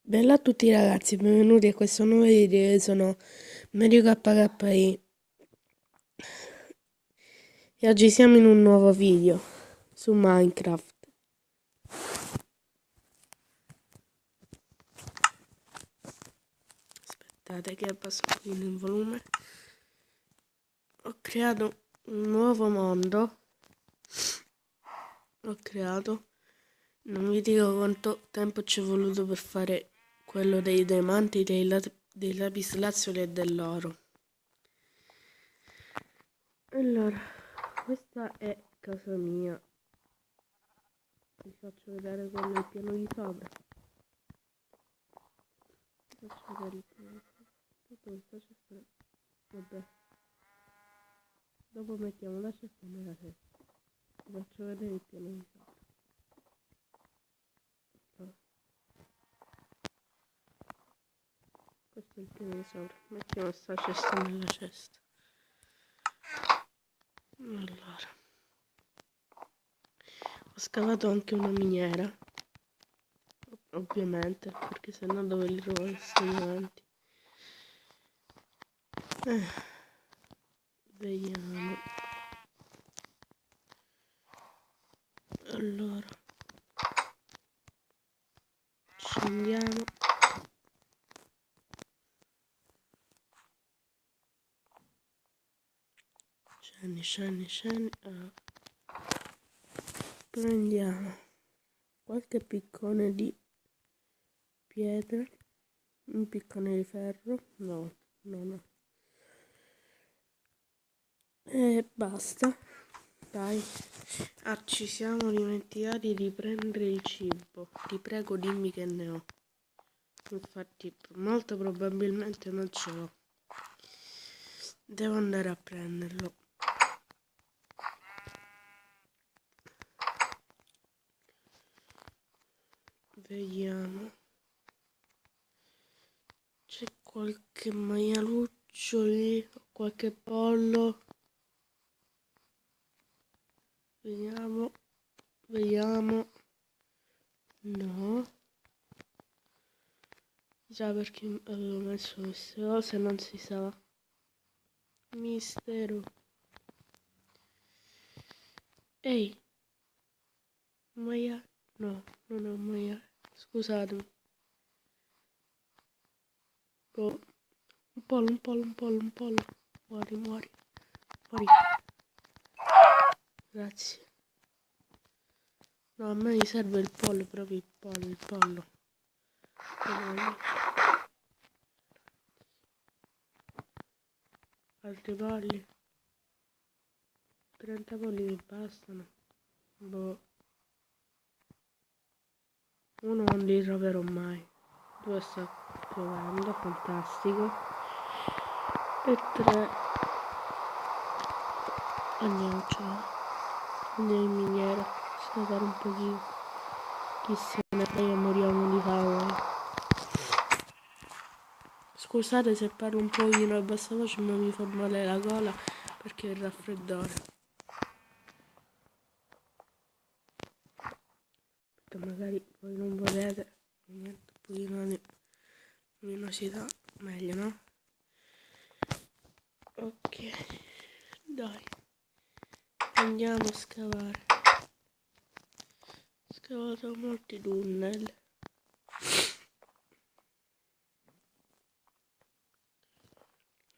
Bella a tutti ragazzi, benvenuti a questo nuovo video, io sono Mario KKI e oggi siamo in un nuovo video su Minecraft. Aspettate che abbasso un pochino il volume. Ho creato un nuovo mondo, non vi dico quanto tempo ci è voluto per fare quello dei diamanti, dei lapislazzuli e dell'oro. Allora, questa è casa mia. Vi faccio vedere quello è il piano di sopra. Vi faccio vedere il piano di sopra. Tutto questa cesta. Vabbè. Dopo mettiamo la cesta nella cesta. Vi faccio vedere il piano di sopra. Allora, questo è il piano di sopra. Mettiamo sta cesta nella cesta. Allora. Ho scavato anche una miniera. Ovviamente, perché sennò dove li trovo questi diamanti? Vediamo. Allora. Scendiamo. Scendi. Prendiamo qualche piccone di pietra, un piccone di ferro, no. E basta. Dai. Ci siamo dimenticati di prendere il cibo. Ti prego dimmi che ne ho. Infatti molto probabilmente non ce l'ho. Devo andare a prenderlo. Vediamo. C'è qualche maialuccio lì, qualche pollo. Vediamo. No. Già perché avevo messo queste cose non si sa. Mistero. Ehi. Maia. No, non è un maiale. Scusatemi. Oh. Un pollo. Muori. Grazie. No, a me mi serve il pollo, proprio il pollo. Altri polli. 30 polli mi bastano. Boh. Uno non li troverò mai. 2 sta piovendo, fantastico. E 3. Andiamo in miniera. Scavare un pochino. Chi se ne frega, moriamo di fame. Scusate se parlo un pochino a bassa voce, ma mi fa male la gola perché è il raffreddore. Magari voi non volete, niente, un pochino di luminosità, meglio, no? Ok, dai, andiamo a scavare. Ho scavato molti tunnel.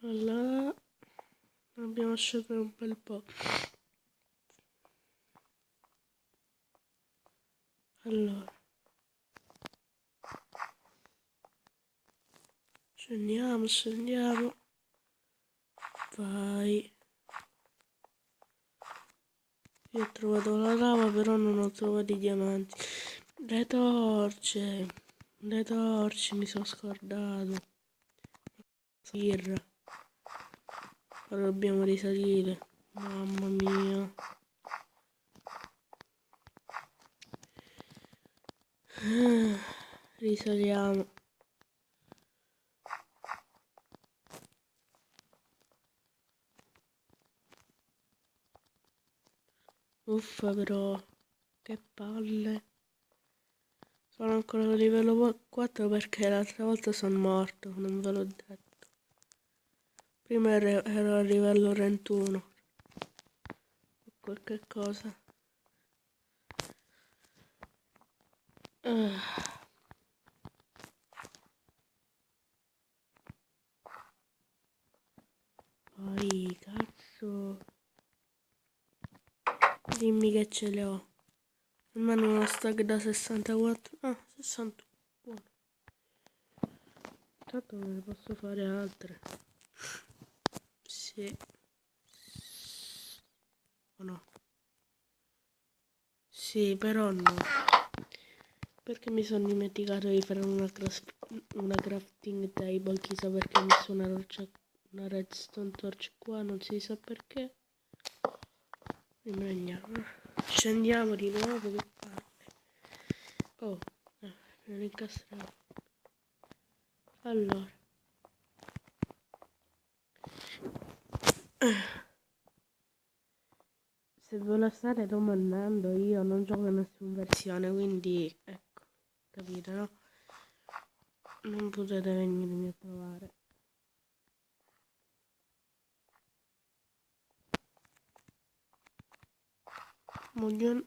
Allora, abbiamo scelto un bel po'. Allora, scendiamo. Vai. Io ho trovato la lava, però non ho trovato i diamanti. Le torce, mi sono scordato. Birra. Ora dobbiamo risalire. Mamma mia. Risaliamo. Uffa però. Che palle. Sono ancora a livello 4 perché l'altra volta sono morto, non ve l'ho detto. Prima ero a livello 31. Qualche cosa. Poi, cazzo. Dimmi che ce le ho. Almeno uno stack da 64. Ah, 61. Buono. Tanto me ne posso fare altre. Sì. O no? Sì, però no. Perché mi sono dimenticato di fare una crafting table. Chissà perché mi sono una redstone torch qua. Non si sa perché. Rimaniamo. Scendiamo di nuovo. Che palle. Oh, non incastriamo. Allora. Se ve lo state domandando, io non gioco in nessuna versione, quindi ecco, capite, no? Non potete venirmi a trovare.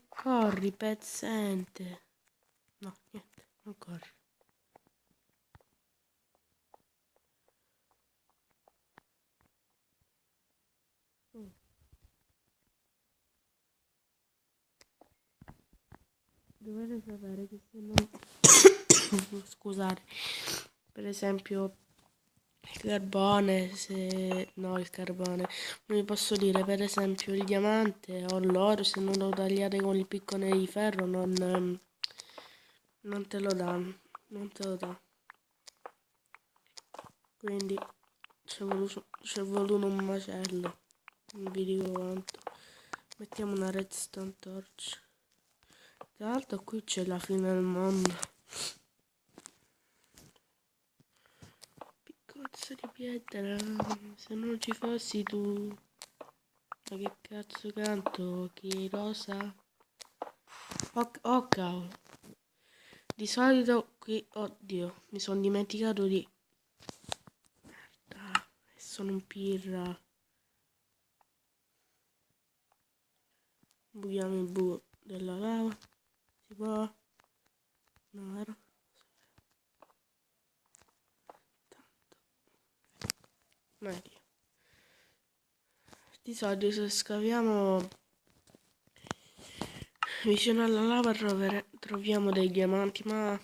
Corri, pezzente. No, niente, non corri. Dovete sapere che se non... Scusate. Per esempio il carbone, se... No, il carbone. Non vi posso dire, per esempio il diamante o l'oro, se non lo tagliate con il piccone di ferro, non te lo danno. Non te lo dà. Quindi c'è voluto un macello. Non vi dico quanto. Mettiamo una redstone torch. Tra l'altro qui c'è la fine del mondo. Piccozza di pietra. Se non ci fossi tu. Ma che cazzo canto? Chi rosa? Oh cavolo. Di solito qui. Oddio, mi sono dimenticato di. Merda. Sono un pirla. Buchiamo il buco della lava. Si può? No, vero? Meglio. Di solito se scaviamo vicino alla lava troviamo dei diamanti, ma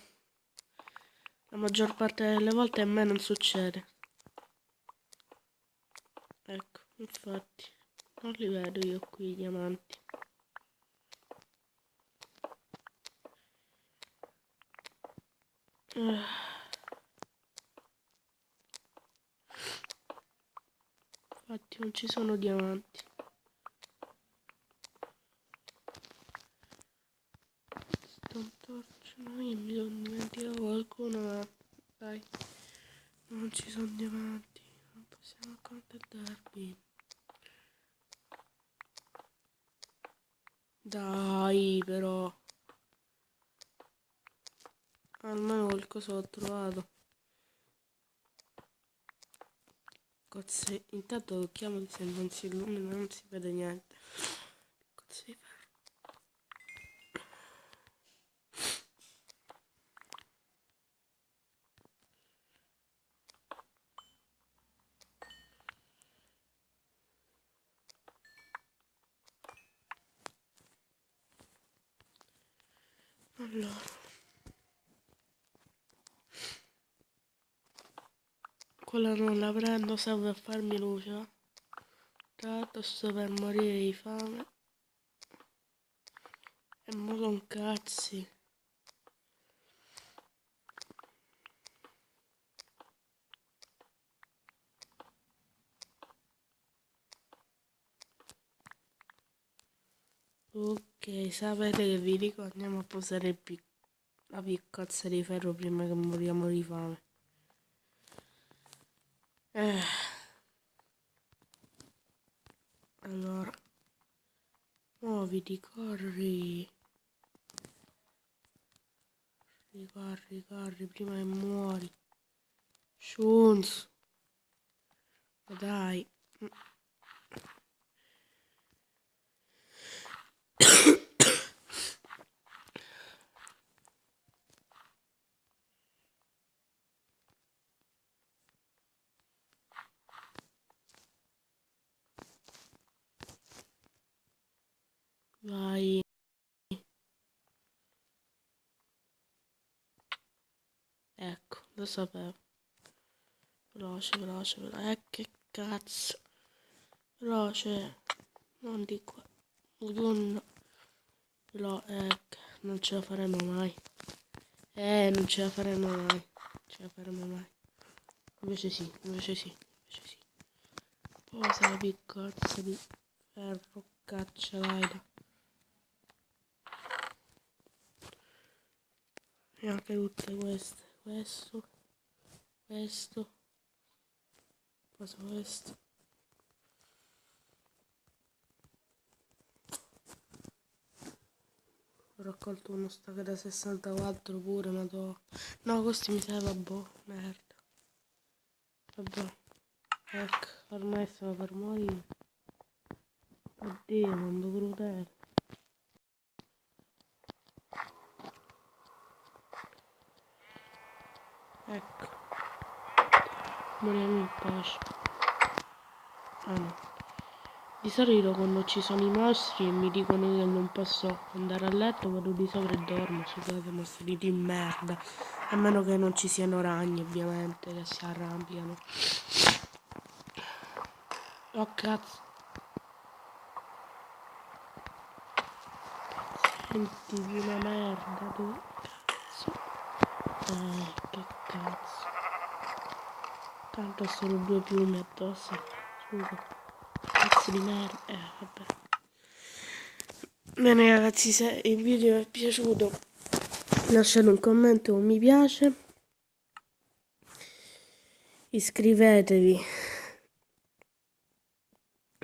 la maggior parte delle volte a me non succede. Ecco, infatti, non li vedo io qui i diamanti. Infatti non ci sono diamanti. Stone torch, no, io mi sono dimenticato qualcuno, ma dai, non ci sono diamanti, non possiamo accontentarvi. Dai, però. Almeno qualcosa ho trovato. Cozze, intanto tocchiamo se non si illumina, non si vede niente. Cozze di ferro. Allora. Quella non la prendo, serve a farmi luce. Tanto sto per morire di fame. E mo con cazzi. Ok, sapete che vi dico? Andiamo a posare la piccozza di ferro prima che moriamo di fame. Allora. Muoviti, corri. Corri, corri, prima che muori. Shunz. Ma dai. Vai. Ecco, lo sapevo. Veloce, veloce, veloce. Che cazzo. Veloce. Non di qua. Madonna. Non ce la faremo mai. Non ce la faremo mai. Non ce la faremo mai. Invece sì, invece sì, invece sì. Posa la piccozza di ferro, caccia, dai. E anche tutte queste. Questo. Cosa questo? Ho raccolto uno stack da 64 pure, ma no, questi mi serve, vabbè, merda. Vabbè, ecco, ormai stavo per morire. Oddio, mondo crudele. Ecco, moriamo in pace. Ah no. Di solito quando ci sono i mostri e mi dicono che non posso andare a letto, vado di sopra e dormo. Scusate, mostri di merda. A meno che non ci siano ragni, ovviamente, che si arrabbiano. Oh cazzo. Senti di una merda, tu. Cazzo. Che cazzo. Tanto ho solo 2 piumi addosso. Scusa. Cazzo di merda. Vabbè. Bene ragazzi, se il video vi è piaciuto lasciate un commento, un mi piace, iscrivetevi,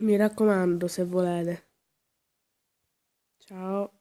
mi raccomando, se volete. Ciao.